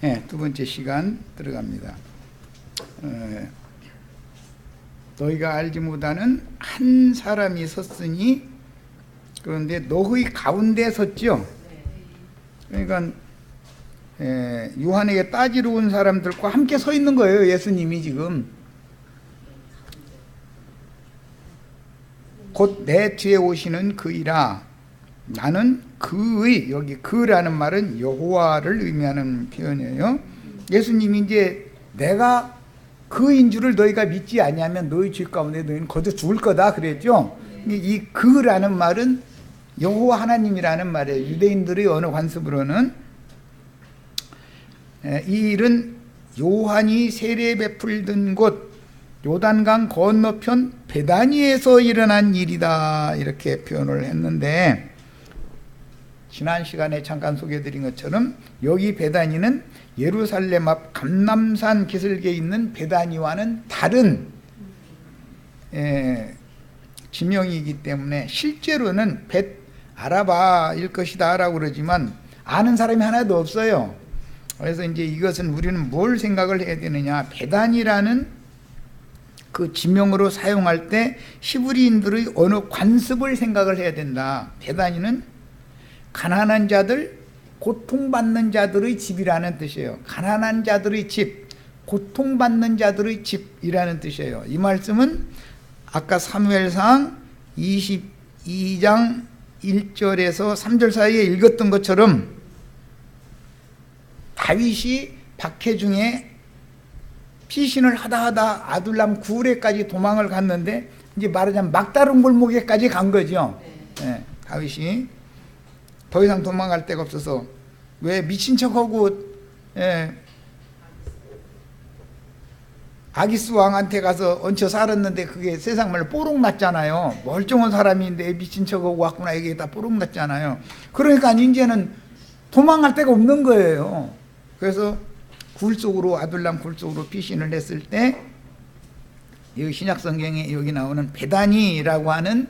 네, 두 번째 시간 들어갑니다. 너희가 알지 못하는 한 사람이 섰으니, 그런데 너희 가운데 섰죠. 그러니까 요한에게 따지러 온 사람들과 함께 서 있는 거예요. 예수님이 지금 곧 내 뒤에 오시는 그이라. 나는 그의, 여기 그라는 말은 여호와를 의미하는 표현이에요. 예수님이 이제 내가 그인 줄을 너희가 믿지 아니하면 너희 죄 가운데 너희는 거저 죽을 거다 그랬죠. 이 그라는 말은 여호와 하나님이라는 말이에요. 유대인들의 언어 관습으로는. 이 일은 요한이 세례 베풀던 곳 요단강 건너편 베다니에서 일어난 일이다, 이렇게 표현을 했는데, 지난 시간에 잠깐 소개해드린 것처럼 여기 베다니는 예루살렘 앞 감람산 기슭에 있는 베다니와는 다른 지명이기 때문에 실제로는 벳 아라바일 것이다 라고 그러지만 아는 사람이 하나도 없어요. 그래서 이제 이것은 우리는 뭘 생각을 해야 되느냐, 베다니라는 그 지명으로 사용할 때 히브리인들의 언어 관습을 생각을 해야 된다. 베다니는 가난한 자들, 고통받는 자들의 집이라는 뜻이에요. 가난한 자들의 집, 고통받는 자들의 집이라는 뜻이에요. 이 말씀은 아까 사무엘상 22장 1절에서 3절 사이에 읽었던 것처럼 다윗이 박해중에 피신을 하다 아둘람 구레까지 도망을 갔는데, 이제 말하자면 막다른 골목에까지 간 거죠. 네, 다윗이 더 이상 도망갈 데가 없어서 왜 미친 척하고 아기스 왕한테 가서 얹혀 살았는데 그게 세상 말로 뽀록 났잖아요. 멀쩡한 사람인데 미친 척하고 왔구나, 이게 다 뽀록 났잖아요. 그러니까 이제는 도망갈 데가 없는 거예요. 그래서 굴 속으로, 아둘람 굴 속으로 피신을 했을 때 여기 신약 성경에 여기 나오는 베다니라고 하는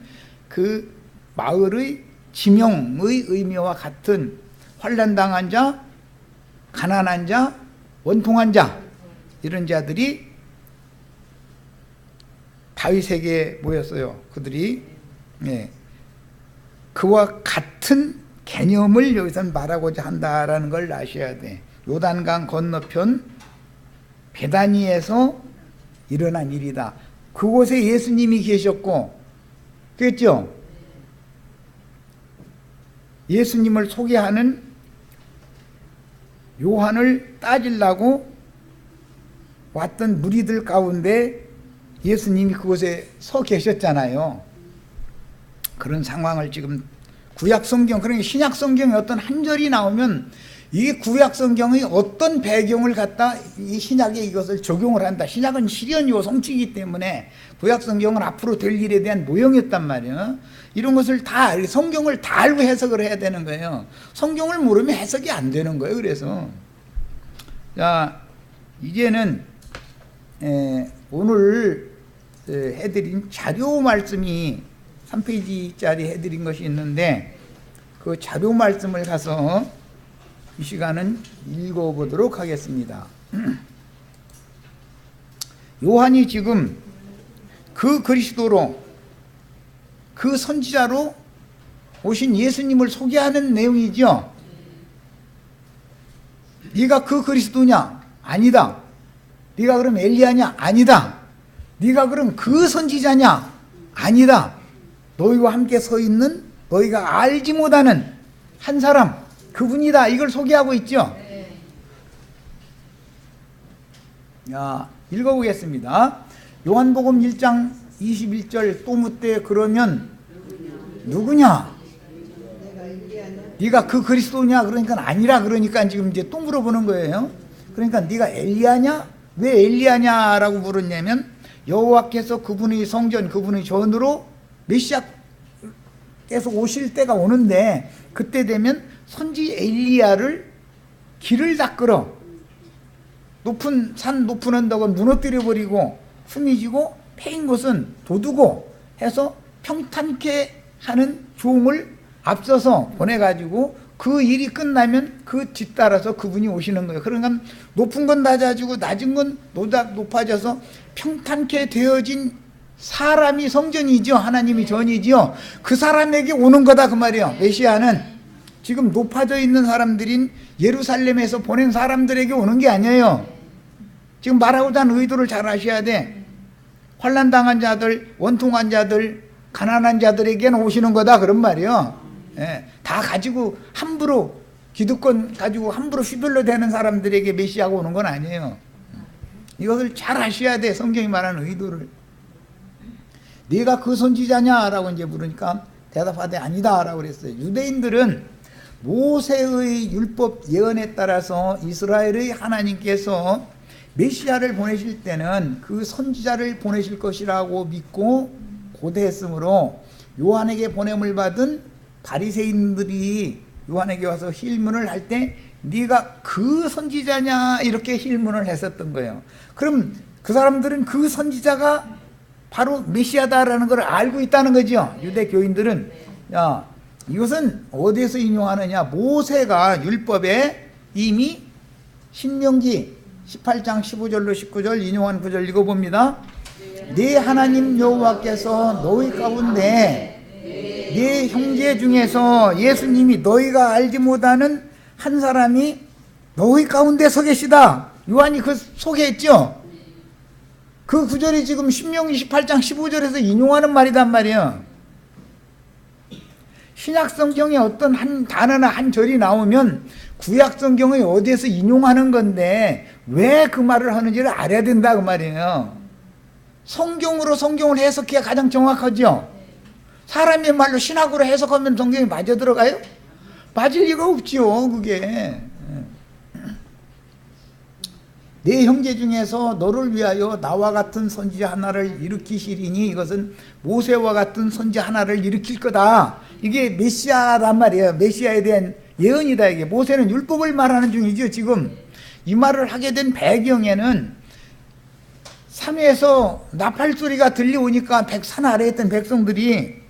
그 마을의 지명의 의미와 같은 환난당한 자, 가난한 자, 원통한 자, 이런 자들이 다윗에게 모였어요. 그들이 그와 같은 개념을 여기서 말하고자 한다라는 걸 아셔야 돼. 요단강 건너편 베다니에서 일어난 일이다. 그곳에 예수님이 계셨고, 그랬죠? 예수님을 소개하는 요한을 따지려고 왔던 무리들 가운데 예수님이 그곳에 서 계셨잖아요. 그런 상황을 지금 구약성경, 그러니까 신약성경에 어떤 한 절이 나오면 이 구약성경의 어떤 배경을 갖다 이 신약에 이것을 적용을 한다. 신약은 실현이고 성취이기 때문에 구약성경은 앞으로 될 일에 대한 모형이었단 말이에요. 이런 것을 다, 성경을 다 알고 해석을 해야 되는 거예요. 성경을 모르면 해석이 안 되는 거예요. 그래서 자, 이제는 오늘 해드린 자료 말씀이 3페이지짜리 해드린 것이 있는데, 그 자료 말씀을 가서 이 시간은 읽어보도록 하겠습니다. 요한이 지금 그 그리스도로, 그 선지자로 오신 예수님을 소개하는 내용이죠. 네가 그 그리스도냐? 아니다. 네가 그럼 엘리야냐? 아니다. 네가 그럼 그 선지자냐? 아니다. 너희와 함께 서 있는, 너희가 알지 못하는 한 사람, 그분이다. 이걸 소개하고 있죠. 자, 읽어보겠습니다. 요한복음 1장 21절 또 묻되 그러면 누구냐? 네가 그 그리스도냐? 그러니까 아니라, 그러니까 지금 이제 또 물어보는 거예요. 그러니까 네가 엘리야냐? 왜 엘리야냐라고 물었냐면, 여호와께서 그분의 성전, 그분의 전으로 메시아께서 오실 때가 오는데, 그때 되면 선지 엘리야를 길을 닦으러 높은 산, 높은 언덕을 무너뜨려 버리고 숨이 지고 패인 곳은 돋우고 해서 평탄케 하는 종을 앞서서 보내가지고 그 일이 끝나면 그 뒤따라서 그분이 오시는 거예요. 그러니까 높은 건 낮아지고 낮은 건 높아져서 평탄케 되어진 사람이 성전이죠. 하나님이 전이죠. 그 사람에게 오는 거다 그 말이에요. 메시아는 지금 높아져 있는 사람들인 예루살렘에서 보낸 사람들에게 오는 게 아니에요. 지금 말하고자 하는 의도를 잘 아셔야 돼. 환난당한 자들, 원통한 자들, 가난한 자들에게는 오시는 거다 그런 말이에요. 예, 다 가지고 함부로 기득권 가지고 함부로 휘둘러 대는 사람들에게 메시아가 오는 건 아니에요. 이것을 잘 아셔야 돼. 성경이 말하는 의도를. 네가 그 선지자냐라고 이제 물으니까 대답하되 아니다라고 그랬어요. 유대인들은 모세의 율법 예언에 따라서 이스라엘의 하나님께서 메시아를 보내실 때는 그 선지자를 보내실 것이라고 믿고 고대했으므로 요한에게 보냄을 받은 바리새인들이 요한에게 와서 힐문을 할 때 네가 그 선지자냐 이렇게 힐문을 했었던 거예요. 그럼 그 사람들은 그 선지자가 바로 메시아다라는 걸 알고 있다는 거죠. 유대 교인들은. 야, 이것은 어디에서 인용하느냐? 모세가 율법에 이미 신명기 18장 15절로 19절 인용한 구절 읽어봅니다. 네 하나님 여호와께서 너희 가운데 네 형제 중에서 예수님이 너희가 알지 못하는 한 사람이 너희 가운데 서 계시다. 요한이 그 소개했죠. 그 구절이 지금 신명기 18장 15절에서 인용하는 말이단 말이에요. 신약성경에 어떤 한 단어나 한 절이 나오면 구약성경의 어디에서 인용하는 건데 왜 그 말을 하는지를 알아야 된다 그 말이에요. 성경으로 성경을 해석해야 가장 정확하죠. 사람의 말로 신학으로 해석하면 성경이 맞아 들어가요? 맞을 리가 없지요. 그게 네 형제 중에서 너를 위하여 나와 같은 선지자 하나를 일으키시리니 이것은 모세와 같은 선지 하나를 일으킬 거다. 이게 메시아란 말이에요. 메시아에 대한 예언이다. 이게 모세는 율법을 말하는 중이죠. 지금 이 말을 하게 된 배경에는 산에서 나팔 소리가 들려오니까 산 아래에 있던 백성들이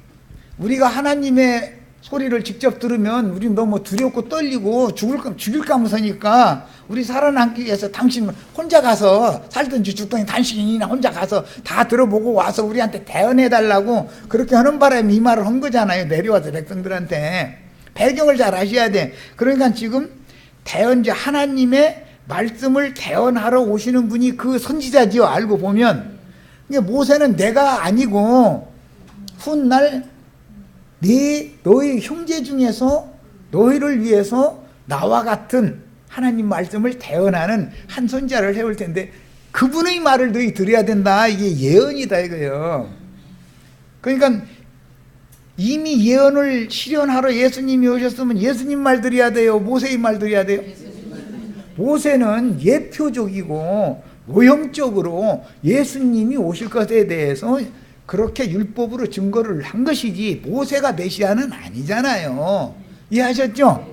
우리가 하나님의 소리를 직접 들으면 우리는 너무 두렵고 떨리고 죽일까 무서니까 우리 살아남기 위해서 당신 혼자 가서 살든지 죽든지 당신이나 혼자 가서 다 들어보고 와서 우리한테 대언해달라고 그렇게 하는 바람에 이 말을 한 거잖아요. 내려와서 백성들한테. 배경을 잘 아셔야 돼. 그러니까 지금 대언자 하나님의 말씀을 대언하러 오시는 분이 그 선지자지요. 알고 보면. 모세는 내가 아니고 훗날 너희 형제 중에서 너희를 위해서 나와 같은 하나님 말씀을 대언하는 한 선지자를 해올 텐데 그분의 말을 너희 들어야 된다. 이게 예언이다 이거예요. 그러니까 이미 예언을 실현하러 예수님이 오셨으면 예수님 말 들어야 돼요? 모세의 말 들어야 돼요? 모세는 예표적이고 모형적으로 예수님이 오실 것에 대해서 그렇게 율법으로 증거를 한 것이지 모세가 메시아는 아니잖아요. 이해하셨죠?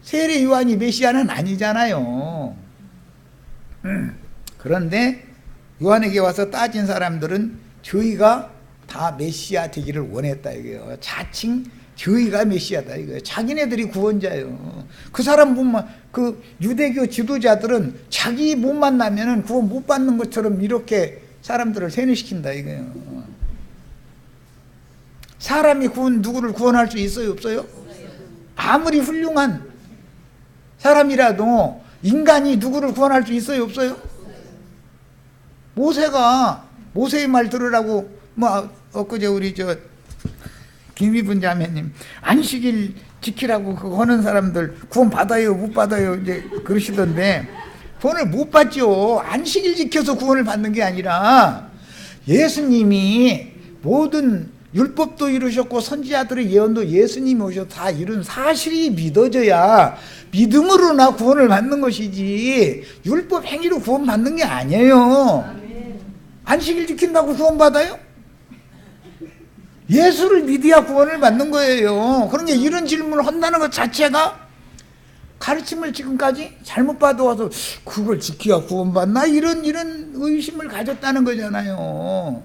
세례 요한이 메시아는 아니잖아요. 그런데 요한에게 와서 따진 사람들은 저희가 다 메시아 되기를 원했다 이거예요. 자칭 저희가 메시아다 이거예요. 자기네들이 구원자예요. 그 사람 몸만 그 유대교 지도자들은 자기 못 만나면은 구원 못 받는 것처럼 이렇게 사람들을 세뇌시킨다 이거예요. 사람이 누구를 구원할 수 있어요 없어요? 아무리 훌륭한 사람이라도 인간이 누구를 구원할 수 있어요 없어요? 모세가 모세의 말 들으라고 엊그제 우리 김희분 자매님 안식일 지키라고 그거 하는 사람들 구원 받아요 못 받아요 이제 그러시던데 구원을 못 받죠. 안식일 지켜서 구원을 받는 게 아니라 예수님이 모든 율법도 이루셨고 선지자들의 예언도 예수님이 오셔서 다 이룬 사실이 믿어져야 믿음으로나 구원을 받는 것이지 율법 행위로 구원 받는 게 아니에요. 안식일 지킨다고 구원 받아요? 예수를 믿어야 구원을 받는 거예요. 그러니까 이런 질문을 한다는 것 자체가 가르침을 지금까지 잘못 받아와서 그걸 지켜야 구원받나? 이런 의심을 가졌다는 거잖아요.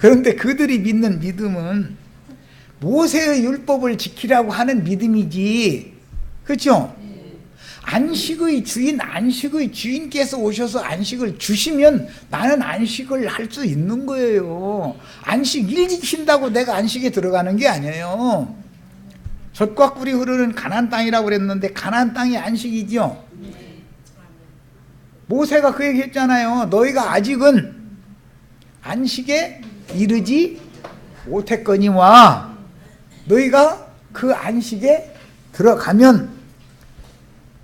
그런데 그들이 믿는 믿음은 모세의 율법을 지키라고 하는 믿음이지, 그렇죠? 안식의 주인께서 오셔서 안식을 주시면 나는 안식을 할 수 있는 거예요. 안식 일 지킨다고 내가 안식에 들어가는 게 아니에요. 젖과 꿀이 흐르는 가나안 땅이라고 그랬는데 가나안 땅이 안식이죠. 모세가 그 얘기 했잖아요. 너희가 아직은 안식에 이르지 못했거니와 너희가 그 안식에 들어가면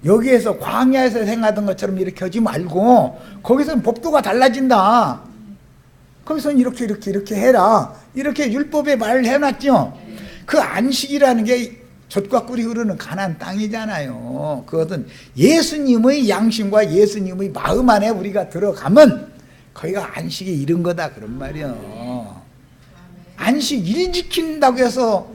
여기에서 광야에서 행하던 것처럼 이렇게 하지 말고 거기서는 법도가 달라진다. 거기서는 이렇게 해라. 이렇게 율법에 말을 해놨죠. 그 안식이라는 게 젖과 꿀이 흐르는 가나안 땅이잖아요. 그것은 예수님의 양심과 예수님의 마음 안에 우리가 들어가면 거기가 안식에 이른 거다 그런 말이에요. 안식 일 지킨다고 해서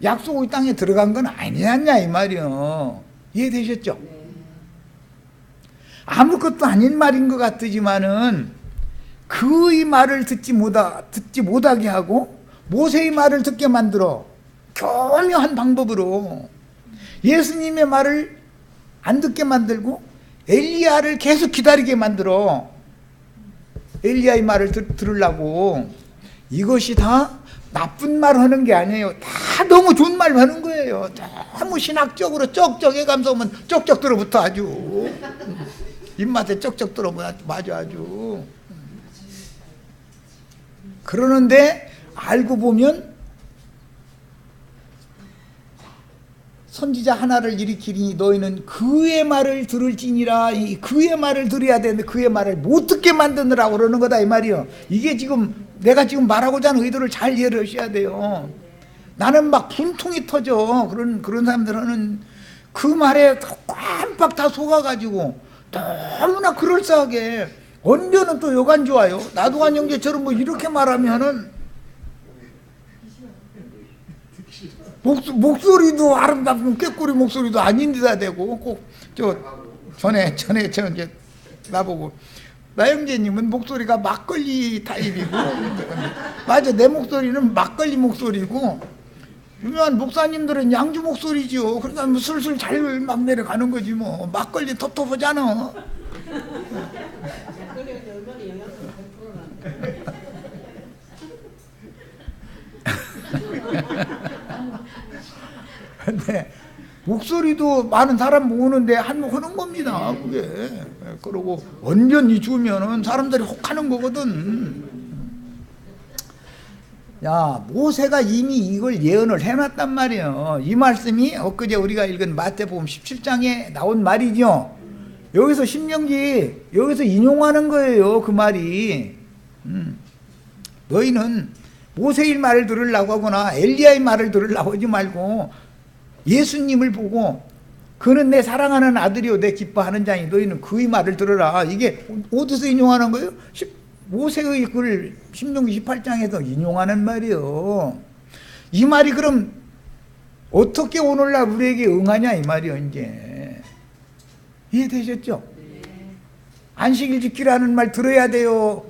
약속의 땅에 들어간 건 아니었냐 이 말이에요. 이해되셨죠? 아무것도 아닌 말인 것 같지만은 그의 말을 듣지 못하게 하고 모세의 말을 듣게 만들어 교묘한 방법으로 예수님의 말을 안 듣게 만들고 엘리야를 계속 기다리게 만들어 엘리야의 말을 들으려고. 이것이 다 나쁜 말 하는 게 아니에요. 다 너무 좋은 말 하는 거예요. 너무 신학적으로 쩍쩍 감싸면 쩍쩍 들어붙어 아주 입맛에 쩍쩍 들어맞아 아주. 그러는데 알고 보면 선지자 하나를 일으키니 너희는 그의 말을 들을지니라. 그의 말을 들어야 되는데 그의 말을 못 듣게 만드느라고 그러는 거다 이 말이요. 이게 지금 내가 지금 말하고자 하는 의도를 잘 이해를 하셔야 돼요. 나는 막 분통이 터져. 그런 사람들은 그 말에 깜빡 다 속아가지고 너무나 그럴싸하게 언변은 또 여간 좋아요. 나도한 형제처럼 뭐 이렇게 말하면은 목소리도 아름답고 꾀꼬리 목소리도 아닌데다 대고 꼭 전에 이제 나보고 나영재님은 목소리가 막걸리 타입이고 맞아 내 목소리는 막걸리 목소리고 유명한 목사님들은 양주 목소리죠. 그러니까 뭐 슬슬 잘 막 내려가는 거지 뭐. 막걸리 텁텁하잖아. 근데 목소리도 많은 사람 모으는데 한몫하는 겁니다. 그게. 그러고 언변이 주면은 사람들이 혹하는 거거든. 야, 모세가 이미 이걸 예언을 해놨단 말이에요. 이 말씀이 엊그제 우리가 읽은 마태복음 17장에 나온 말이죠. 여기서 신명기 여기서 인용하는 거예요. 그 말이. 너희는 모세의 말을 들으려고 하거나 엘리야의 말을 들으려고 하지 말고 예수님을 보고 그는 내 사랑하는 아들이요 내 기뻐하는 자니 너희는 그의 말을 들으라. 이게 어디서 인용하는 거예요? 모세의 글 신명기 18장에서 인용하는 말이에요. 이 말이 그럼 어떻게 오늘날 우리에게 응하냐 이 말이에요. 이제 이해되셨죠? 안식일 지키라는 말 들어야 돼요.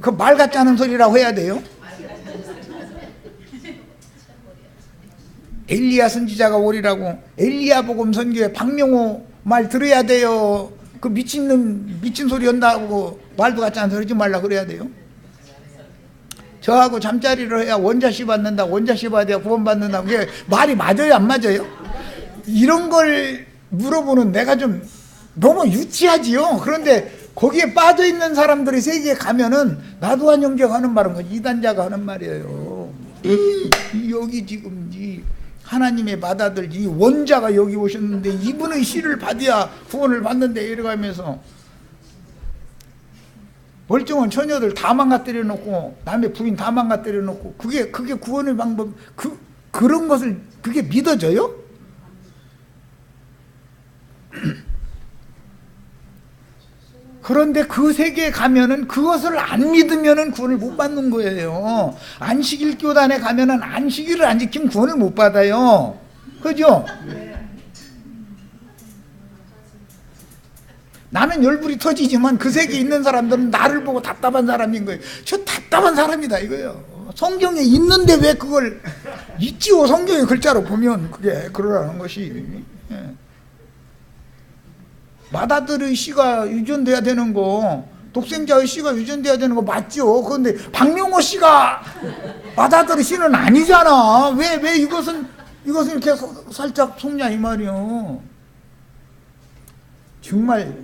그 말 같지 않은 소리라고 해야 돼요. 엘리야 선지자가 오리라고 엘리야 복음 선교에 박명호 말 들어야 돼요. 그 미친 소리 한다고 말도 같지 않은 소리 하지 말라 그래야 돼요. 저하고 잠자리를 해야 원자씨 받는다. 원자씨 받아야 구원받는다. 그게 말이 맞아요 안 맞아요? 이런 걸 물어보는 내가 좀 너무 유치하지요. 그런데 거기에 빠져있는 사람들이 세계에 가면은 나도한 형제가 하는 말은 거 이단자가 하는 말이에요. 여기 지금 이 하나님의 맏아들 이 원자가 여기 오셨는데 이분의 씨를 받아야 구원을 받는데 이래가면서 멀쩡한 처녀들 다 망가뜨려 놓고 남의 부인 다 망가뜨려 놓고 그게 구원의 방법 그런 것을 그게 믿어져요? 그런데 그 세계에 가면은 그것을 안 믿으면은 구원을 못 받는 거예요. 안식일 교단에 가면은 안식일을 안 지키면 구원을 못 받아요. 그죠? 나는 열불이 터지지만 그 세계에 있는 사람들은 나를 보고 답답한 사람인 거예요. 저 답답한 사람이다 이거예요. 성경에 있는데 왜 그걸 있지요? 성경의 글자로 보면 그게 그러라는 것이. 예. 마다들의 씨가 유전돼야 되는 거, 독생자의 씨가 유전돼야 되는 거 맞죠? 그런데 박명호 씨가 마다들의 씨는 아니잖아. 왜 이것은 이렇게 살짝 속냐 이 말이요. 정말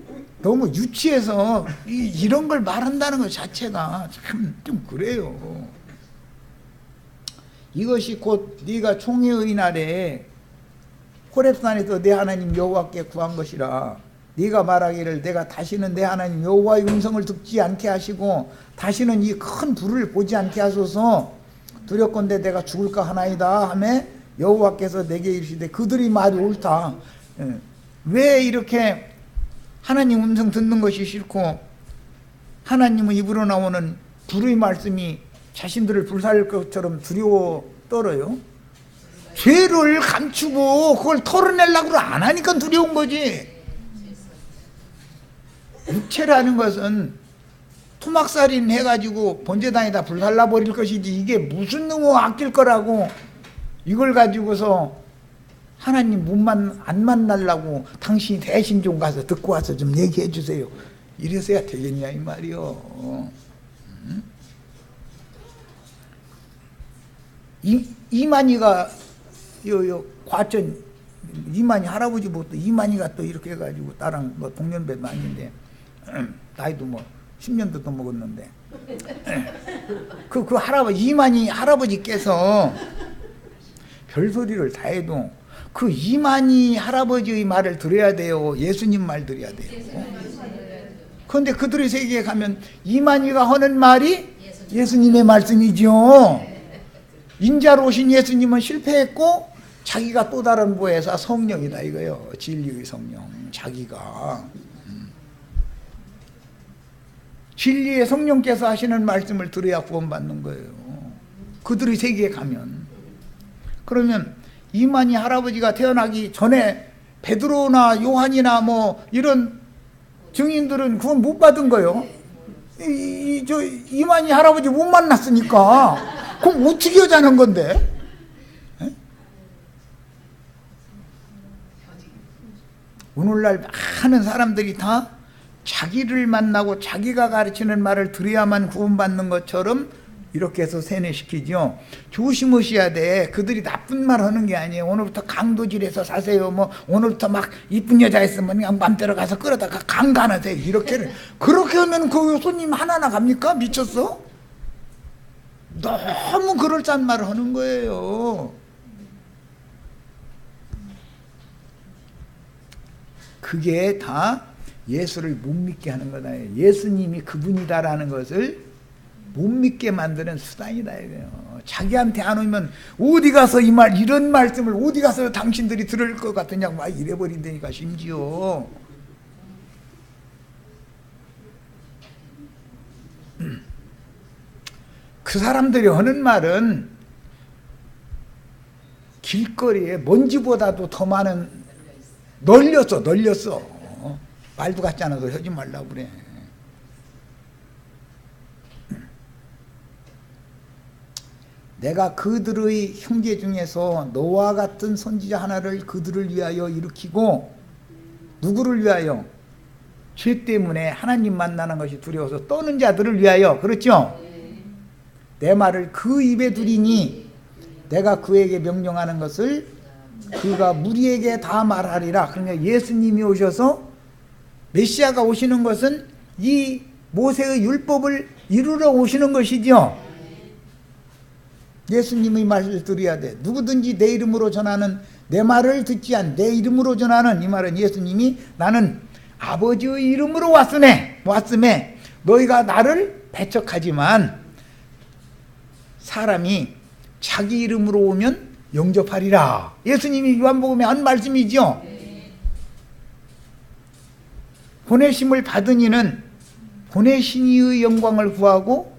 너무 유치해서 이런 걸 말한다는 것 자체가 참 좀 그래요. 이것이 곧 네가 총회의 날에 호렙산에서 내 하나님 여호와께 구한 것이라. 네가 말하기를 내가 다시는 내 하나님 여호와의 음성을 듣지 않게 하시고 다시는 이 큰 불을 보지 않게 하소서. 두렵건대 내가 죽을까 하나이다 하매 여호와께서 내게 이르시되 그들이 말이 옳다. 왜 이렇게 하나님 음성 듣는 것이 싫고 하나님의 입으로 나오는 불의 말씀이 자신들을 불살릴 것처럼 두려워 떨어요? 죄를 감추고 그걸 털어내려고 안 하니까 두려운 거지. 육체라는 것은 토막살인 해가지고 번제단에다 불살라버릴 것이지 이게 무슨 놈의 아낄 거라고 이걸 가지고서 하나님 안 만나려고 당신이 대신 좀 가서 듣고 와서 좀 얘기해 주세요. 이래서야 되겠냐 이 말이요. 이만희가 과천 이만희 할아버지부터 이만희가 또 이렇게 해가지고 나랑 뭐 동년배도 아닌데 나이도 뭐 10년도 더 먹었는데 그 할아버지 이만희 할아버지께서 별소리를 다 해도 그 이만희 할아버지의 말을 들어야 돼요? 예수님 말 들어야 돼요? 그런데 그들의 세계에 가면 이만희가 하는 말이 예수님의 말씀이죠. 인자로 오신 예수님은 실패했고 자기가 또 다른 부에서 성령이다 이거요. 진리의 성령. 자기가 진리의 성령께서 하시는 말씀을 들어야 구원받는 거예요. 그들의 세계에 가면. 그러면 이만희 할아버지가 태어나기 전에 베드로나 요한이나 뭐 이런 증인들은 그건 못 받은 거예요. 이만희 할아버지 못 만났으니까 그럼 어떻게 하자는 건데? 오늘날 많은 사람들이 다 자기를 만나고 자기가 가르치는 말을 들어야만 구원받는 것처럼 이렇게 해서 세뇌시키죠. 조심하셔야 돼. 그들이 나쁜 말 하는 게 아니에요. 오늘부터 강도질해서 사세요. 뭐 오늘부터 막 이쁜 여자 있으면 그냥 맘대로 가서 끌어다가 강 가나세요. 이렇게 그렇게 하면 그 손님 하나나 갑니까? 미쳤어? 너무 그럴싸한 말을 하는 거예요. 그게 다 예수를 못 믿게 하는 거다. 예수님이 그분이다라는 것을 못 믿게 만드는 수단이다 이거예요. 자기한테 안 오면 어디 가서 이런 말씀을 어디 가서 당신들이 들을 것 같으냐고 막 이래버린다니까. 심지어 그 사람들이 하는 말은 길거리에 먼지보다도 더 많은 널렸어. 말도 같지 않아 소리 하지 말라고 그래. 내가 그들의 형제 중에서 너와 같은 선지자 하나를 그들을 위하여 일으키고 누구를 위하여? 죄 때문에 하나님 만나는 것이 두려워서 떠는 자들을 위하여. 그렇죠? 내 말을 그 입에 두리니 내가 그에게 명령하는 것을 그가 무리에게 다 말하리라. 그러니까 예수님이 오셔서 메시아가 오시는 것은 이 모세의 율법을 이루러 오시는 것이죠. 예수님의 말을 들어야 돼. 누구든지 내 이름으로 전하는, 내 말을 듣지 않 내 이름으로 전하는, 이 말은 예수님이 나는 아버지의 이름으로 왔음에 너희가 나를 배척하지만 사람이 자기 이름으로 오면 영접하리라. 예수님이 요한복음에 한 말씀이죠. 보내심을 받은 이는 보내신 이의 영광을 구하고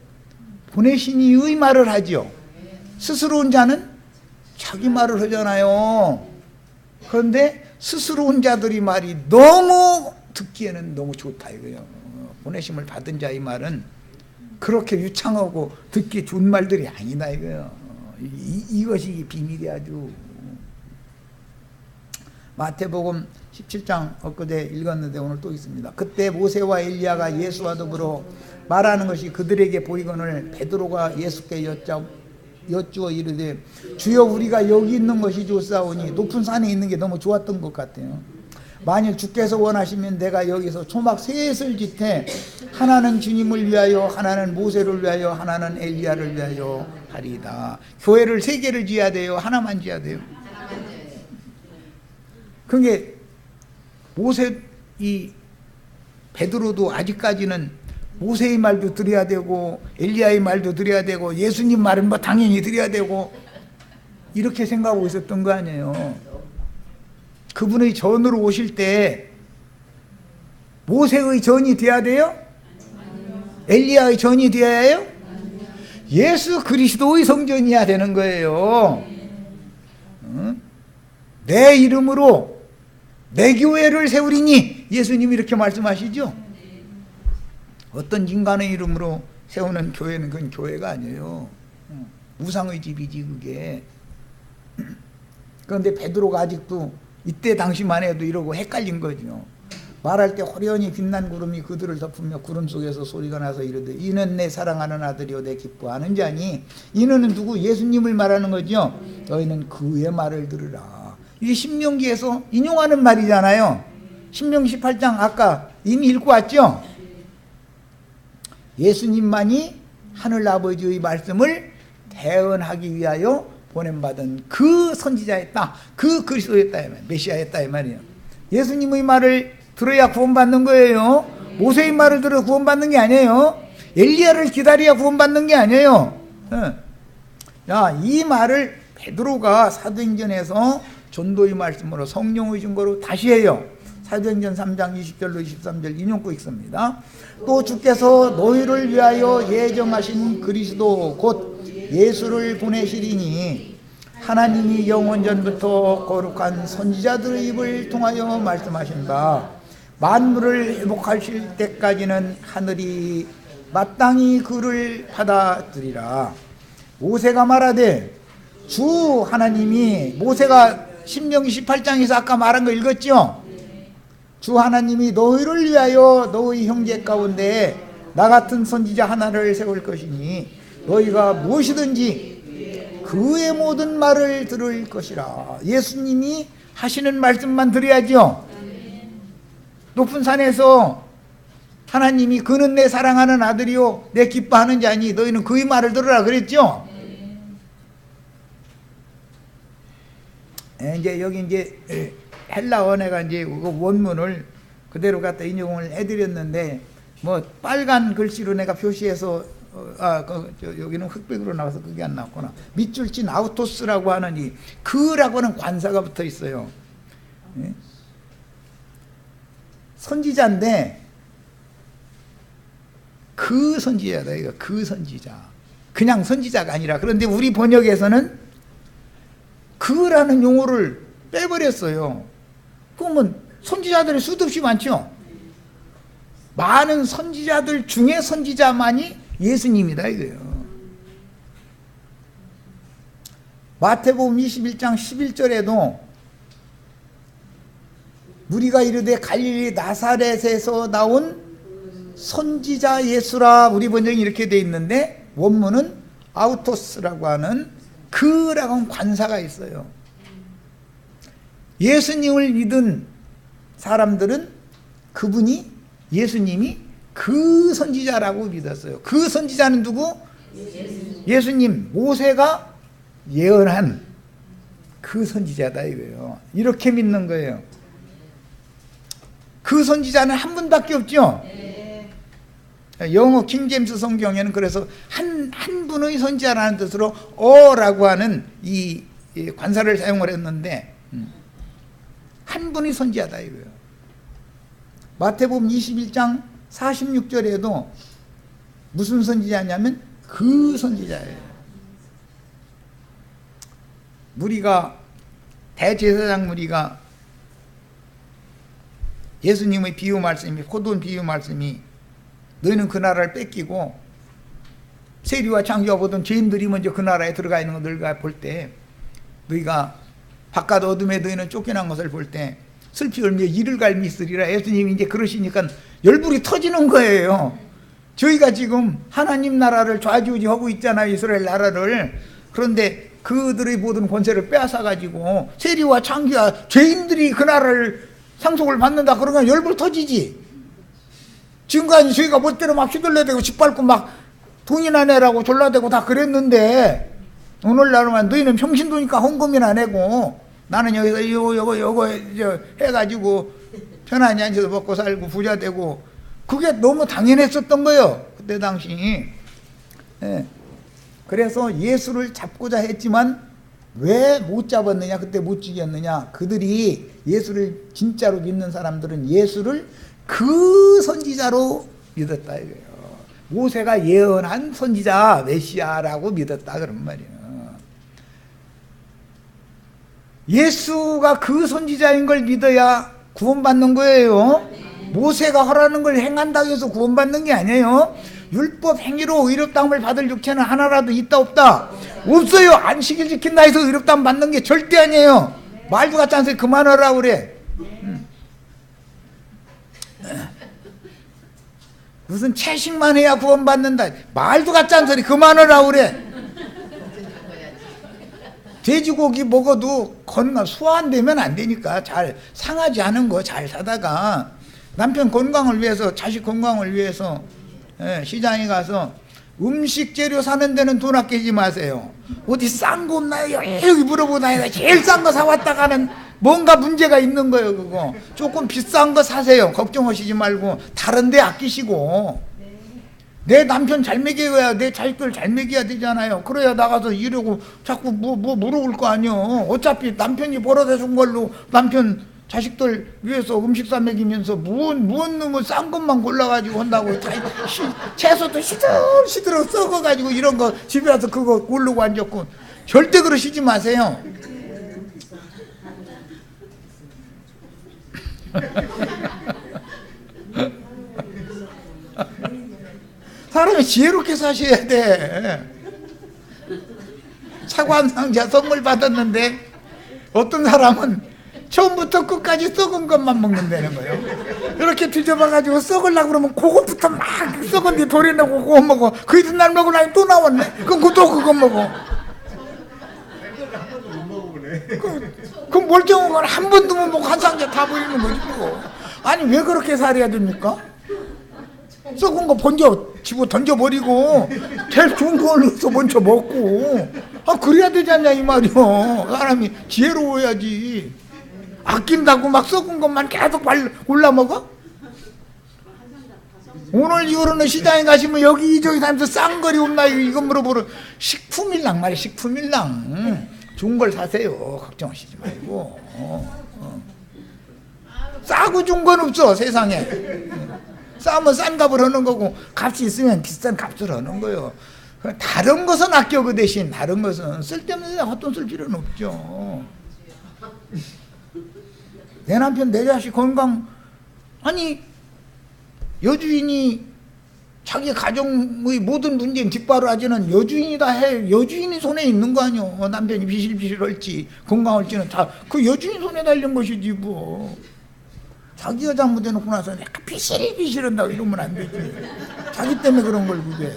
보내신 이의 말을 하죠. 스스로 온 자는 자기 말을 하잖아요. 그런데 스스로 온 자들이 말이 너무 듣기에는 너무 좋다 이거예요. 보내심을 받은 자 이 말은 그렇게 유창하고 듣기 좋은 말들이 아니다 이거예요. 이것이 비밀이 아주. 마태복음 17장 엊그제 읽었는데 오늘 또 있습니다. 그때 모세와 엘리야가 예수와 더불어 말하는 것이 그들에게 보이거늘 베드로가 예수께 여쭈어 이르되 주여 우리가 여기 있는 것이 좋사오니. 높은 산에 있는 게 너무 좋았던 것 같아요. 만일 주께서 원하시면 내가 여기서 초막 셋을 짓되 하나는 주님을 위하여, 하나는 모세를 위하여, 하나는 엘리야를 위하여 하리이다. 교회를 세 개를 지어야 돼요? 하나만 지어야 돼요? 그게 모세, 이 베드로도 아직까지는 모세의 말도 드려야 되고 엘리야의 말도 드려야 되고 예수님 말은 뭐 당연히 드려야 되고 이렇게 생각하고 있었던 거 아니에요. 그분의 전으로 오실 때 모세의 전이 돼야 돼요? 엘리야의 전이 돼야 해요? 예수 그리스도의 성전이어야 되는 거예요. 내 이름으로 내 교회를 세우리니, 예수님이 이렇게 말씀하시죠. 어떤 인간의 이름으로 세우는 교회는 그건 교회가 아니에요. 우상의 집이지 그게. 그런데 베드로가 아직도 이때 당시만 해도 이러고 헷갈린 거죠. 말할 때 호련히 빛난 구름이 그들을 덮으며 구름 속에서 소리가 나서 이르되 이는 내 사랑하는 아들이요 내 기뻐하는 자니. 이는 누구? 예수님을 말하는 거죠. 너희는 그의 말을 들으라. 이게 신명기에서 인용하는 말이잖아요. 신명기 18장 아까 이미 읽고 왔죠. 예수님만이 하늘 아버지의 말씀을 대언하기 위하여 보냄받은 그 선지자였다, 그 그리스도였다, 메시아였다 이 말이에요. 예수님의 말을 들어야 구원받는 거예요. 모세의 말을 들어 구원받는 게 아니에요. 엘리야를 기다려야 구원받는 게 아니에요. 야, 이 말을 베드로가 사도행전에서 전도의 말씀으로 성령의 증거로 다시 해요. 사도행전 3장 20절로 23절 인용고 있습니다. 또 주께서 너희를 위하여 예정하신 그리스도 곧 예수를 보내시리니 하나님이 영원전부터 거룩한 선지자들의 입을 통하여 말씀하신 바 만물을 회복하실 때까지는 하늘이 마땅히 그를 받아들이라. 모세가 말하되, 주 하나님이, 모세가 신명기 18장에서 아까 말한 거 읽었죠? 주 하나님이 너희를 위하여 너희 형제 가운데 나 같은 선지자 하나를 세울 것이니 너희가 무엇이든지 그의 모든 말을 들을 것이라. 예수님이 하시는 말씀만 들어야죠. 높은 산에서 하나님이 그는 내 사랑하는 아들이요 내 기뻐하는 자니 너희는 그의 말을 들으라 그랬죠. 이제 여기 이제 헬라어 내가 이제 원문을 그대로 갖다 인용을 해드렸는데 뭐 빨간 글씨로 내가 표시해서 여기는 흑백으로 나와서 그게 안 나왔구나. 밑줄 친 아우토스라고 하는 이 그라고 하는 관사가 붙어 있어요. 예? 선지자인데 그 선지자다 이거. 그 선지자, 그냥 선지자가 아니라. 그런데 우리 번역에서는 그라는 용어를 빼버렸어요. 그러면 선지자들이 수도 없이 많죠. 많은 선지자들 중에 선지자만이 예수님이다 이거예요. 마태복음 21장 11절에도 무리가 이르되 갈릴리 나사렛에서 나온 선지자 예수라. 우리 번역이 이렇게 돼 있는데 원문은 아우토스라고 하는 그라고 하는 관사가 있어요. 예수님을 믿은 사람들은 그분이, 예수님이 그 선지자라고 믿었어요. 그 선지자는 누구? 예수님, 모세가 예언한 그 선지자다 이거예요. 이렇게 믿는 거예요. 그 선지자는 한 분밖에 없죠. 영어 킹제임스 성경에는 그래서 한 분의 선지자라는 뜻으로 어라고 하는 이 관사를 사용을 했는데 한 분의 선지자다 이거예요. 마태복음 21장 46절에도 무슨 선지자냐면 그 선지자예요. 무리가, 대제사장 무리가 예수님의 비유 말씀이, 포도원 비유 말씀이 너희는 그 나라를 뺏기고 세리와 장기와 보던 죄인들이 먼저 그 나라에 들어가 있는 거 너희가 볼 때, 너희가 바깥 어둠에 너희는 쫓겨난 것을 볼 때 슬피 울며 이를 갈미 있으리라. 예수님이 이제 그러시니까 열불이 터지는 거예요. 저희가 지금 하나님 나라를 좌지우지하고 있잖아요, 이스라엘 나라를. 그런데 그들의 모든 권세를 빼앗아가지고 세리와 장기와 죄인들이 그 나라를 상속을 받는다 그러면 열불 터지지. 지금까지 저희가 멋대로 막 휘둘러대고 짓밟고 막 돈이나 내라고 졸라대고 다 그랬는데, 오늘날은 너희는 평신도니까 헌금이나 내고 나는 여기서 요거 해가지고 편안히 앉아서 먹고 살고 부자 되고, 그게 너무 당연했었던 거예요, 그때 당시. 예. 그래서 예수를 잡고자 했지만 왜 못 잡았느냐, 그때 못 죽였느냐. 그들이 예수를 진짜로 믿는 사람들은 예수를 그 선지자로 믿었다 이거예요. 모세가 예언한 선지자 메시아라고 믿었다 그런 말이에요. 예수가 그 선지자인 걸 믿어야 구원받는 거예요. 모세가 하라는 걸 행한다고 해서 구원받는 게 아니에요. 율법 행위로 의롭다함을 받을 육체는 하나라도 있다 없다? 없어요. 안식일 지킨다 해서 의롭다함 받는 게 절대 아니에요. 말도 같지 않아서 그만하라고 그래. 무슨 채식만 해야 구원받는다. 말도 같지 않은 소리 그만하라고 그래. 돼지고기 먹어도 건강 소화되면 안 되니까 잘 상하지 않은 거 잘 사다가 남편 건강을 위해서, 자식 건강을 위해서 시장에 가서 음식 재료 사는 데는 돈 아끼지 마세요. 어디 싼 거 없나요? 여기 물어보다가 제일 싼 거 사왔다가는 뭔가 문제가 있는 거예요. 그거 조금 비싼 거 사세요. 걱정하시지 말고 다른 데 아끼시고. 내 남편 잘 먹여야, 내 자식들 잘 먹여야 되잖아요. 그래야 나가서 이러고 자꾸 뭐 물어볼 거 아니요. 어차피 남편이 벌어다 준 걸로 남편 자식들 위해서 음식 사 먹이면서 무슨 놈의 싼 것만 골라가지고 한다고. 다 채소도 시들어 썩어가지고 이런 거 집에 와서 그거 고르고 앉았고. 절대 그러시지 마세요. 사람이 지혜롭게 사셔야 돼. 사과 한 상자 선물 받았는데 어떤 사람은 처음부터 끝까지 썩은 것만 먹는다는 거예요. 이렇게 뒤져봐가지고 썩으려고 그러면 그것부터 막 썩은 뒤 도려내고 그거 먹어. 그 이튿날 먹고 나니 또 나왔네. 그럼 또 그거 먹어. 그 멀쩡한 건 한 번도 못 먹고 한 상자 다 버리는 거지 그거. 아니 왜 그렇게 살아야 됩니까? 썩은 거 번져 집어 던져버리고 제일 좋은 걸로 먼저 먹고, 그래야 되지 않냐 이 말이요. 사람이 지혜로워야지. 아낀다고 막 썩은 것만 계속 골라 먹어? 오늘 이후로는 시장에 가시면 여기저기 다니면서 싼 거리 없나 이거 물어보러. 식품일랑 말이야, 식품일랑. 좋은 걸 사세요. 걱정하시지 말고. 싸고 준 건 없어 세상에. 싸면 싼 값을 하는 거고 값이 있으면 비싼 값을 하는 거예요. 다른 것은 아껴. 그 대신 다른 것은 쓸데없는 헛돈 쓸 필요는 없죠. 내 남편 내 자식 건강, 아니 여주인이 자기 가정의 모든 문제는 뒷바로 하지는 여주인이 다 해. 여주인이 손에 있는 거 아니오. 남편이 비실비실할지 건강할지는 다 그 여주인 손에 달린 것이지 뭐. 자기가 잘못해놓고 나서 약간 비실비실한다고 이러면 안 되지. 자기 때문에 그런 걸 그게.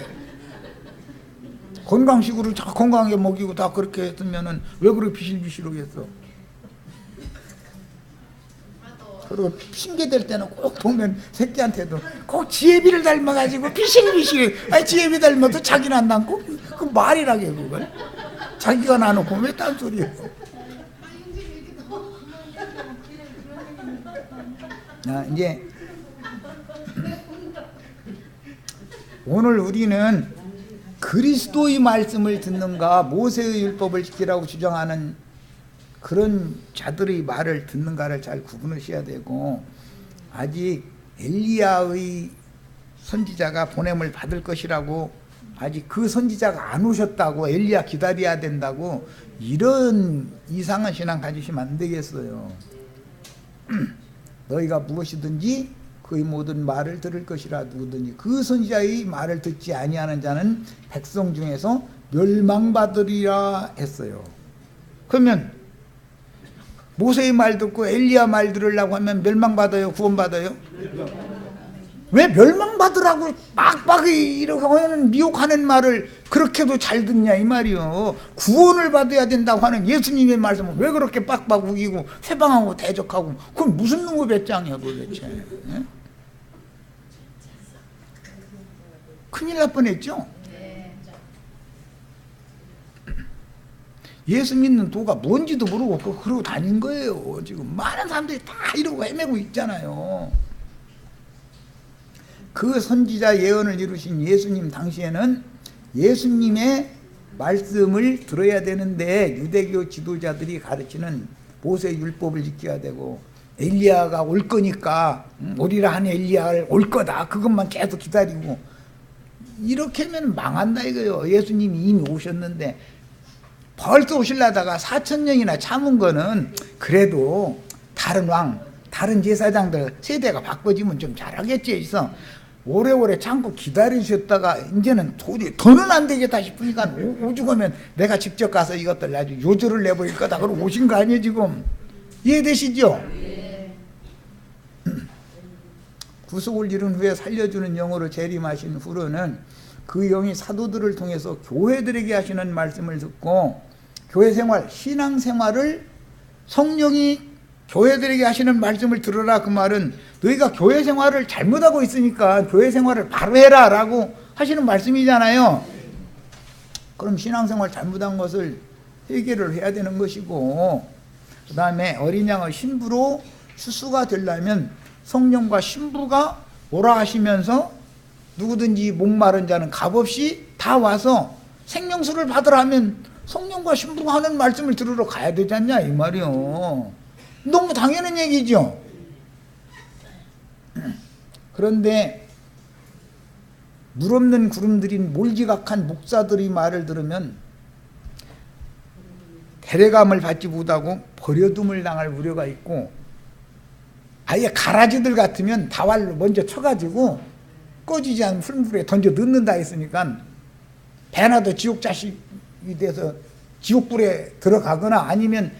건강식으로 다 건강하게 먹이고 다 그렇게 했으면은 왜 그렇게 비실비실하겠어. 그리고 핑계댈 때는 꼭 보면 새끼한테도 꼭 지혜비를 닮아가지고 비실비실. 아니 지혜비 닮아도 자기는 안 닮고 그 말이라게 그걸. 자기가 나놓고 왜 딴 소리예요. 이제 오늘 우리는 그리스도의 말씀을 듣는가 모세의 율법을 지키라고 주장하는 그런 자들의 말을 듣는가를 잘 구분하셔야 되고, 아직 엘리야의 선지자가 보냄을 받을 것이라고, 아직 그 선지자가 안 오셨다고 엘리야 기다려야 된다고 이런 이상한 신앙 가지시면 안 되겠어요. 너희가 무엇이든지 그의 모든 말을 들을 것이라. 누구든지 그 선지자의 말을 듣지 아니하는 자는 백성 중에서 멸망받으리라 했어요. 그러면 모세의 말 듣고 엘리야 말 들으려고 하면 멸망받아요, 구원받아요? 왜 멸망받으라고 빡빡이 이렇게 하는 미혹하는 말을 그렇게도 잘 듣냐 이 말이요. 구원을 받아야 된다고 하는 예수님의 말씀을 왜 그렇게 빡빡 우기고 회방하고 대적하고, 그건 무슨 놈의 배짱이야 도대체. 예? 큰일 날 뻔했죠. 예수 믿는 도가 뭔지도 모르고 그러고 다닌 거예요. 지금 많은 사람들이 다 이러고 헤매고 있잖아요. 그 선지자 예언을 이루신 예수님 당시에는 예수님의 말씀을 들어야 되는데 유대교 지도자들이 가르치는 모세 율법을 지켜야 되고 엘리야가 올 거니까 오리라 한 엘리야가 올 거다 그것만 계속 기다리고 이렇게 하면 망한다 이거예요. 예수님이 이미 오셨는데 벌써 오시려다가 4,000년이나 참은 거는 그래도 다른 왕, 다른 제사장들 세대가 바꿔지면 좀 잘하겠지 해서 오래오래 참고 기다리셨다가 이제는 도저히 더는 안 되겠다 싶으니까 오죽 하면 내가 직접 가서 이것들 아주 요절을 내버릴 거다 그러고 오신 거 아니에요 지금. 이해되시죠? 구속을 이룬 후에 살려주는 영으로 재림하신 후로는 그 영이 사도들을 통해서 교회들에게 하시는 말씀을 듣고 교회 생활, 신앙 생활을 성령이 교회들에게 하시는 말씀을 들으라. 그 말은 너희가 교회 생활을 잘못하고 있으니까 교회 생활을 바로 해라 라고 하시는 말씀이잖아요. 그럼 신앙 생활 잘못한 것을 해결을 해야 되는 것이고, 그 다음에 어린 양의 신부로 추수가 되려면 성령과 신부가 오라 하시면서 누구든지 목마른 자는 값없이 다 와서 생명수를 받으라 하면 성령과 신부가 하는 말씀을 들으러 가야 되지 않냐 이 말이요. 너무 당연한 얘기죠. 그런데 물 없는 구름들인 몰지각한 목사들의 말을 들으면 대례감을 받지 못하고 버려둠을 당할 우려가 있고, 아예 가라지들 같으면 다왈로 먼저 쳐가지고 꺼지지 않은 풀물에 던져 넣는다 했으니까 배나도 지옥 자식이 돼서 지옥불에 들어가거나 아니면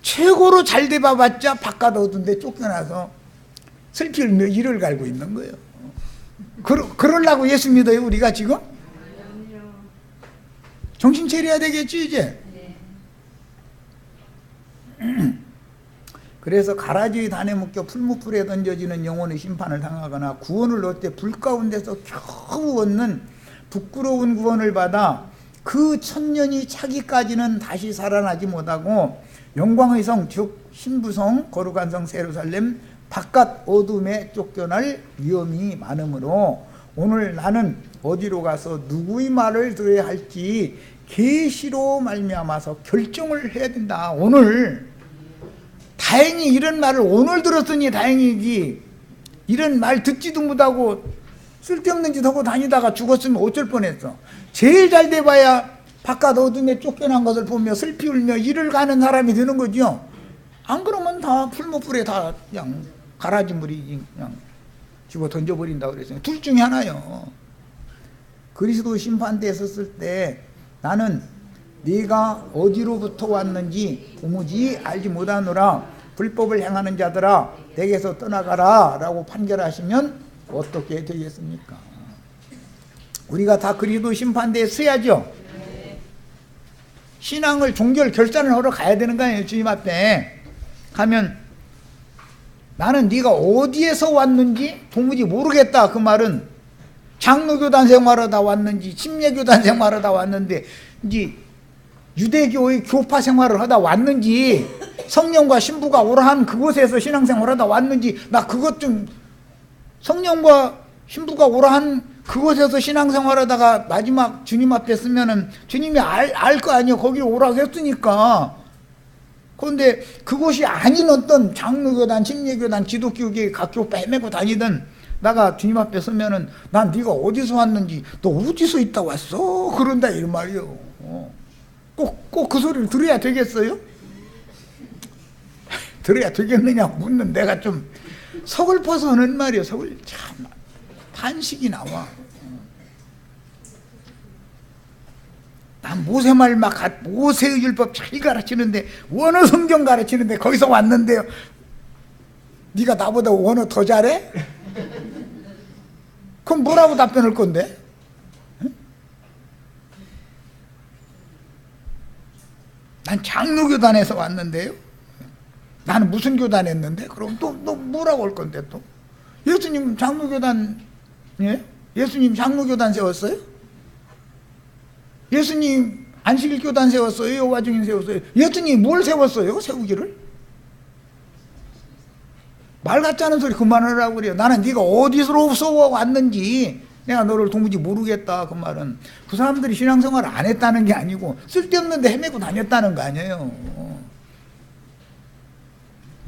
최고로 잘 돼봐봤자 바깥 어두운 데 쫓겨나서 슬피 울며 이를 갈고 있는 거예요. 그러려고 예수 믿어요 우리가 지금? 정신 차려야 되겠지 이제. 그래서 가라지의 단에 묶여 풀무불에 던져지는 영혼의 심판을 당하거나 구원을 얻을 때 불 가운데서 겨우 얻는 부끄러운 구원을 받아 그 천년이 차기까지는 다시 살아나지 못하고 영광의 성 즉 신부성 거룩한 성 예루살렘 바깥 어둠에 쫓겨날 위험이 많으므로 오늘 나는 어디로 가서 누구의 말을 들어야 할지 계시로 말미암아서 결정을 해야 된다. 오늘 다행히 이런 말을 오늘 들었으니 다행이지, 이런 말 듣지도 못하고 쓸데없는 짓 하고 다니다가 죽었으면 어쩔 뻔했어. 제일 잘 돼봐야 바깥 어둠에 쫓겨난 것을 보며 슬피 울며 이를 가는 사람이 되는 거죠. 안 그러면 다 풀무불에 다 그냥 가라지물이 그냥 집어 던져버린다고 그랬어요. 둘 중에 하나요. 그리스도 심판대에 섰을 때 나는 네가 어디로부터 왔는지 도무지 알지 못하노라. 불법을 행하는 자들아 내게서 떠나가라 라고 판결하시면 어떻게 되겠습니까? 우리가 다 그리스도 심판대에 서야죠. 신앙을 종결 결산을 하러 가야 되는 거 아니에요. 주님 앞에 가면 나는 네가 어디에서 왔는지 도무지 모르겠다. 그 말은 장로교단 생활하다 왔는지 침례교단 생활하다 왔는데 이제 유대교의 교파 생활을 하다 왔는지 성령과 신부가 오라 한 그곳에서 신앙생활을 하다 왔는지 나 그것 좀, 성령과 신부가 오라 한 그곳에서 신앙생활 하다가 마지막 주님 앞에 쓰면은 주님이 알 거 아니에요. 거기 오라고 했으니까. 그런데 그곳이 아닌 어떤 장로교단, 침례교단, 기독교계 각 교파 헤매고 다니던 나가 주님 앞에 서면은 난 네가 어디서 왔는지 너 어디서 있다 왔어? 그런다 이 말이요. 꼭 그 소리를 들어야 되겠어요? 들어야 되겠느냐고 묻는 내가 좀 서글퍼서 하는 말이에요. 참 탄식이 나와. 난 모세말 모세의 율법 잘 가르치는데, 원어 성경 가르치는데 거기서 왔는데요, 네가 나보다 원어 더 잘해? 그럼 뭐라고 답변할 건데? 응? 난 장로교단에서 왔는데요, 나는 무슨 교단 했는데? 그럼 또 뭐라고 할 건데? 또 예수님 장로교단, 예? 예수님 장로교단 세웠어요? 예수님 안식일 교단 세웠어요? 여호와 증인 세웠어요? 예수님 뭘 세웠어요? 세우기를? 말 같지 않은 소리 그만하라고 그래요. 나는 네가 어디서로서 왔는지 내가 너를 도무지 모르겠다. 그 말은 그 사람들이 신앙생활을 안 했다는 게 아니고 쓸데없는데 헤매고 다녔다는 거 아니에요.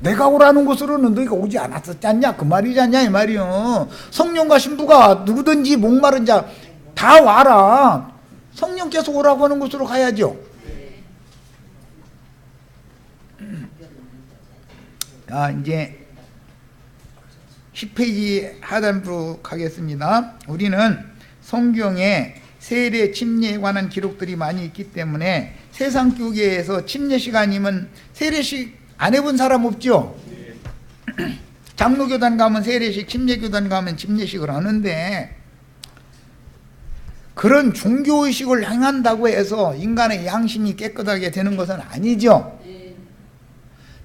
내가 오라는 곳으로는 너희가 오지 않았었지 않냐, 그 말이지 않냐 이 말이요. 성령과 신부가 누구든지 목마른 자 다 와라. 성령께서 오라고 하는 곳으로 가야죠. 이제 10페이지 하단부로 가겠습니다. 우리는 성경에 세례, 침례에 관한 기록들이 많이 있기 때문에 세상 교계에서 침례 시간이면 세례식 안 해본 사람 없죠? 장로교단 가면 세례식, 침례교단 가면 침례식을 하는데, 그런 종교의식을 행한다고 해서 인간의 양심이 깨끗하게 되는 것은 아니죠.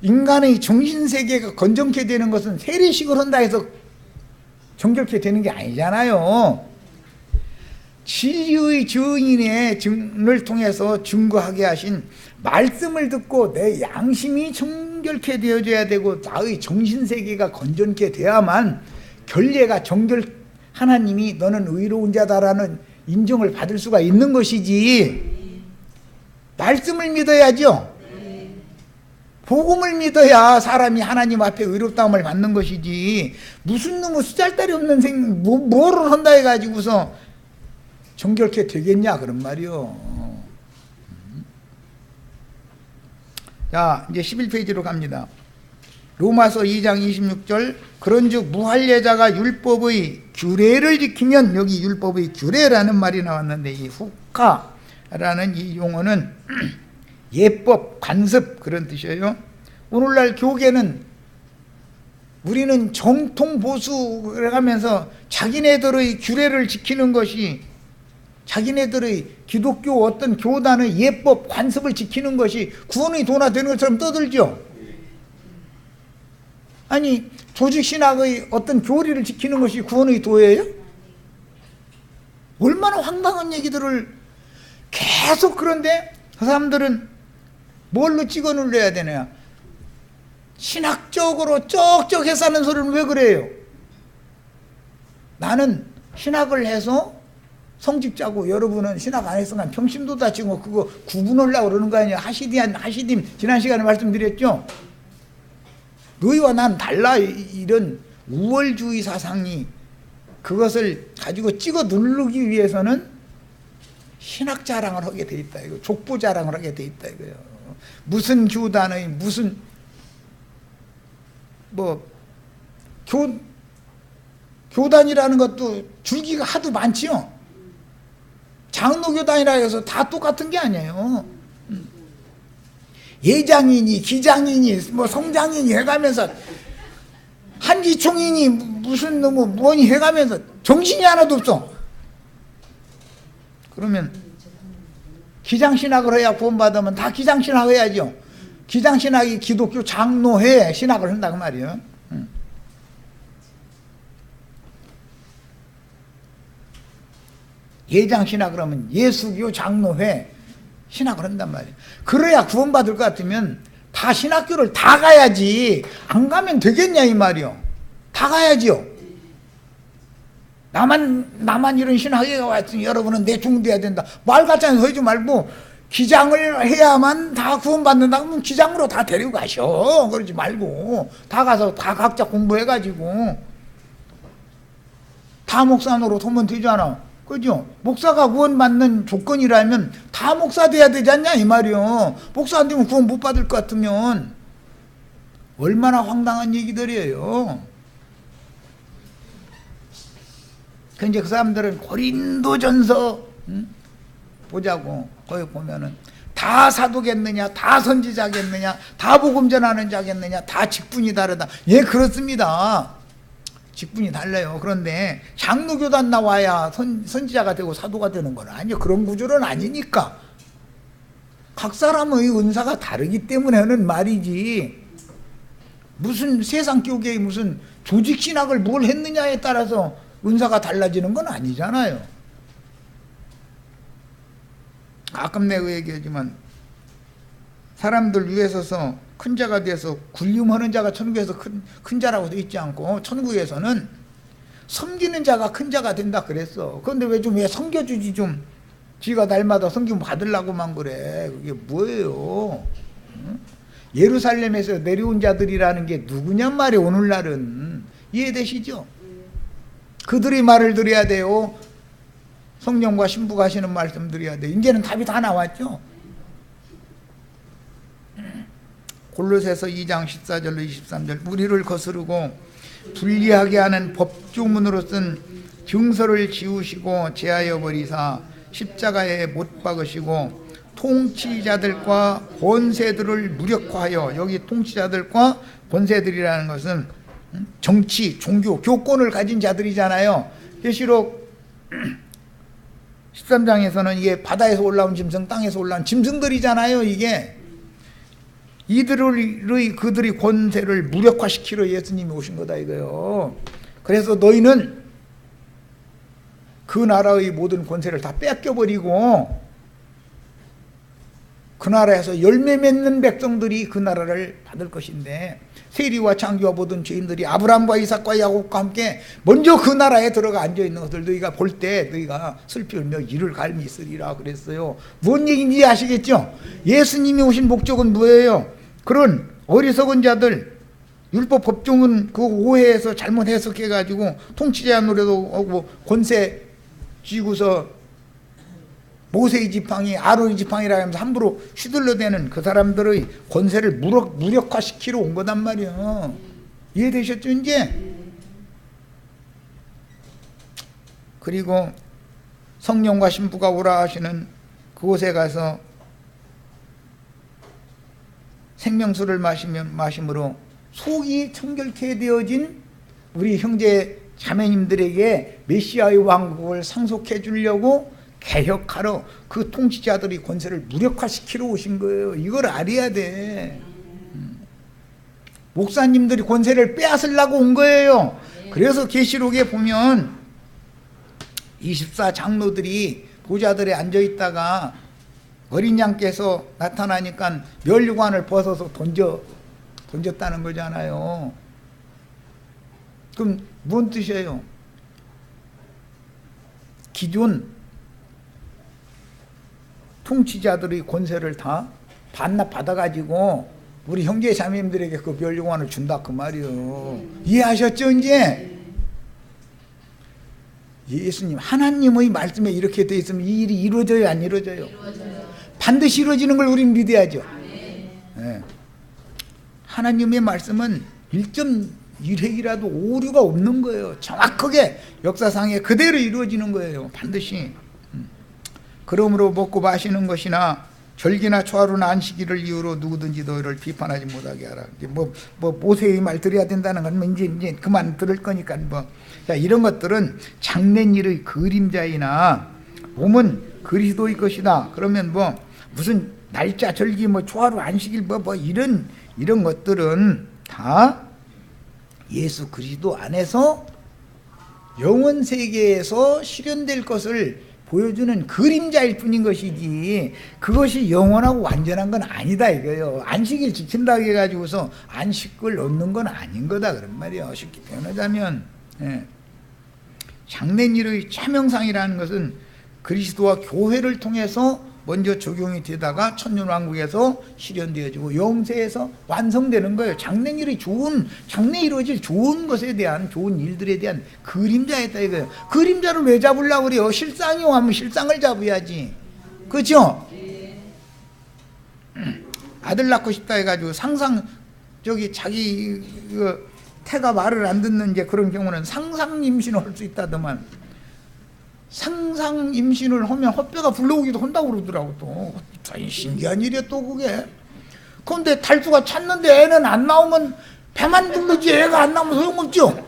인간의 정신세계가 건전케 되는 것은 세례식을 한다 해서 정결케 되는 게 아니잖아요. 진리의 증인의 증을 통해서 증거하게 하신 말씀을 듣고 내 양심이 정결케 되어져야 되고, 나의 정신세계가 건전케 돼야만 결례가 하나님이 너는 의로운 자다라는 인정을 받을 수가 있는 것이지. 말씀을 믿어야죠. 복음을 믿어야 사람이 하나님 앞에 의롭다함을 받는 것이지, 무슨 놈의 쓰잘데기 없는 뭐를 한다 해가지고서 정결케 되겠냐 그런 말이요. 자, 이제 11페이지로 갑니다. 로마서 2장 26절, 그런즉 무할례자가 율법의 규례를 지키면, 여기 율법의 규례라는 말이 나왔는데, 이 후카라는 이 용어는 예법, 관습 그런 뜻이에요. 오늘날 교계는 우리는 정통 보수를 하면서 자기네들의 규례를 지키는 것이, 자기네들의 기독교 어떤 교단의 예법, 관습을 지키는 것이 구원의 도나 되는 것처럼 떠들죠. 아니, 조직신학의 어떤 교리를 지키는 것이 구원의 도예요? 얼마나 황당한 얘기들을 계속. 그런데 그 사람들은 뭘로 찍어 눌러야 되냐, 신학적으로 쩍쩍해서 하는 소리는 왜 그래요? 나는 신학을 해서 성직자고 여러분은 신학 안 했으면 평신도 다치고 그거 구분하려고 그러는 거 아니에요? 하시딤 지난 시간에 말씀드렸죠? 너희와 난 달라. 이런 우월주의 사상이, 그것을 가지고 찍어 누르기 위해서는 신학 자랑을 하게 돼 있다 이거, 족보 자랑을 하게 돼 있다 이거요. 무슨 교단의 무슨 교단이라는 것도 줄기가 하도 많지요. 장로교단이라 해서 다 똑같은 게 아니에요. 예장이니 기장이니 성장이니 해가면서, 한기총이니 무슨 뭐니 해가면서 정신이 하나도 없어. 그러면 기장신학을 해야 구원받으면 다 기장신학 해야죠. 기장신학이 기독교 장로회 신학을 한다 그 말이에요. 예장신학 그러면 예수교 장로회 신학을 한단 말이에요. 그래야 구원받을 것 같으면 다 신학교를 다 가야지. 안 가면 되겠냐 이 말이요. 다 가야지요. 나만 이런 신학회가 왔으니 여러분은 대충 돼야 된다. 말 같지 않은 소리 하지 말고, 기장을 해야만 다 구원받는다 그러면 기장으로 다 데리고 가셔. 그러지 말고 다 가서 다 각자 공부해가지고 다 목사 노릇 하면 되잖아. 그죠? 목사가 구원받는 조건이라면 다 목사 돼야 되지 않냐 이 말이요. 목사 안 되면 구원 못 받을 것 같으면 얼마나 황당한 얘기들이에요. 그 이제 그 사람들은 고린도전서 보자고 거기 보면은 다 사도겠느냐, 다 선지자겠느냐, 다 복음 전하는 자겠느냐, 다 직분이 다르다. 예, 그렇습니다. 직분이 달라요. 그런데 장로교단 나와야 선지자가 되고 사도가 되는 건 아니요. 그런 구조는 아니니까. 각 사람의 은사가 다르기 때문에 하는 말이지. 무슨 세상 교계에 무슨 조직 신학을 뭘 했느냐에 따라서 은사가 달라지는 건 아니잖아요. 아깝네 그 얘기하지만 사람들 위에 서서 큰 자가 돼서 군림하는 자가 천국에서 큰 자라고 돼 있지 않고 천국에서는 섬기는 자가 큰 자가 된다 그랬어. 그런데 왜 섬겨주지 좀. 지가 날마다 섬김 받으려고만 그래. 그게 뭐예요? 응? 예루살렘에서 내려온 자들이라는 게 누구냔 말이에요. 오늘날은 이해되시죠? 그들의 말을 들어야 돼요. 성령과 신부가 하시는 말씀 드려야 돼. 이제는 답이 다 나왔죠. 골로새서 2장 14절로 23절 우리를 거스르고 불리하게 하는 법조문으로 쓴 증서를 지우시고 제하여 버리사 십자가에 못 박으시고 통치자들과 권세들을 무력화하여, 여기 통치자들과 권세들이라는 것은 정치, 종교, 교권을 가진 자들이잖아요. 계시록 13장에서는 이게 바다에서 올라온 짐승, 땅에서 올라온 짐승들이잖아요. 이게 그들이 권세를 무력화시키러 예수님이 오신 거다 이거요. 그래서 너희는 그 나라의 모든 권세를 다 뺏겨버리고 그 나라에서 열매 맺는 백성들이 그 나라를 받을 것인데, 세리와 창기와 모든 죄인들이 아브라함과 이삭과 야곱과 함께 먼저 그 나라에 들어가 앉아있는 것을 너희가 볼 때 너희가 슬피 울며 이를 갈미 있으리라 그랬어요. 뭔 얘기인지 아시겠죠? 예수님이 오신 목적은 뭐예요? 그런 어리석은 자들, 율법 법종은 그 오해해서 잘못 해석해가지고 통치자 노래도 하고 권세 쥐고서 모세의 지팡이, 아론의 지팡이라 하면서 함부로 휘둘러대는 그 사람들의 권세를 무력화시키러 온 거단 말이에요. 이해되셨죠 이제? 그리고 성령과 신부가 오라 하시는 그곳에 가서 생명수를 마심으로 속이 청결케 되어진 우리 형제 자매님들에게 메시아의 왕국을 상속해 주려고 개혁하러 그 통치자들이 권세를 무력화시키러 오신 거예요. 이걸 알아야 돼. 목사님들이 권세를 빼앗으려고 온 거예요. 그래서 계시록에 보면 24장로들이 보좌들에 앉아있다가 어린 양께서 나타나니까 면류관을 벗어서 던졌다는 거잖아요. 그럼 뭔 뜻이에요? 기존 통치자들의 권세를 다 반납받아가지고 우리 형제 자매님들에게 그 면류관을 준다 그 말이에요. 이해하셨죠 이제? 예수님 하나님의 말씀에 이렇게 돼 있으면 이 일이 이루어져요 안 이루어져요? 반드시 이루어지는 걸 우리는 믿어야죠. 네. 하나님의 말씀은 1.1획이라도 오류가 없는 거예요. 정확하게 역사상에 그대로 이루어지는 거예요. 반드시. 그러므로 먹고 마시는 것이나 절기나 초하루나 안식일을 이유로 누구든지 너희를 비판하지 못하게 하라. 모세의 말 들어야 된다는 건 이제 그만 들을 거니까 자, 이런 것들은 장래일의 그림자이나 몸은 그리스도의 것이다. 그러면 무슨 날짜 절기 초하루 안식일 이런 것들은 다 예수 그리스도 안에서 영원 세계에서 실현될 것을 보여주는 그림자일 뿐인 것이지 그것이 영원하고 완전한 건 아니다 이거예요. 안식일 지킨다고 해가지고서 안식을 얻는 건 아닌 거다 그런 말이에요. 쉽게 표현하자면 장래일의 차명상이라는 것은 그리스도와 교회를 통해서 먼저 적용이 되다가 천년왕국에서 실현되어지고 영세에서 완성되는 거예요. 장래일이 장래 이루어질 좋은 것에 대한 좋은 일들에 대한 그림자였다 이거예요. 그림자를 왜 잡으려고 그래요? 실상이 오면 실상을 잡아야지. 그렇죠? 아들 낳고 싶다 해가지고 자기 태가 말을 안 듣는 이제 그런 경우는 상상 임신을 할 수 있다더만. 상상 임신을 하면 헛배가 불러오기도 한다고 그러더라고. 또 신기한 일이야 또 그게. 그런데 달수가 찾는데 애는 안 나오면 배만 부르지 애가 안 나오면 소용없죠.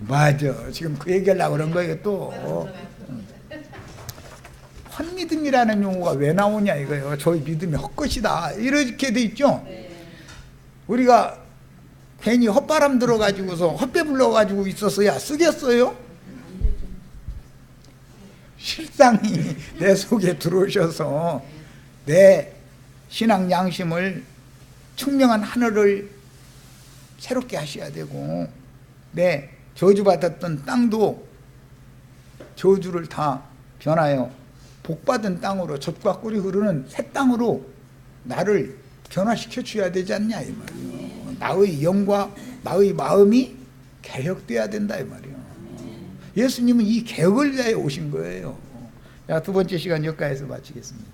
맞아. 지금 그 얘기하려고 그런 거예요 또. 헛믿음이라는 용어가 왜 나오냐 이거예요. 저희 믿음이 헛것이다 이렇게 돼 있죠. 우리가 괜히 헛바람 들어가지고서 헛배 불러가지고 있었어야 쓰겠어요? 실상이 내 속에 들어오셔서 내 신앙 양심을 청명한 하늘을 새롭게 하셔야 되고, 내 저주받았던 땅도 저주를 다 변하여 복받은 땅으로, 젖과 꿀이 흐르는 새 땅으로 나를 변화시켜 줘야 되지 않냐 이 말이에요. 나의 영과 나의 마음이 개혁돼야 된다 이 말이에요. 예수님은 이 개혁을 위하여 오신 거예요. 자, 두 번째 시간 여기까지서 마치겠습니다.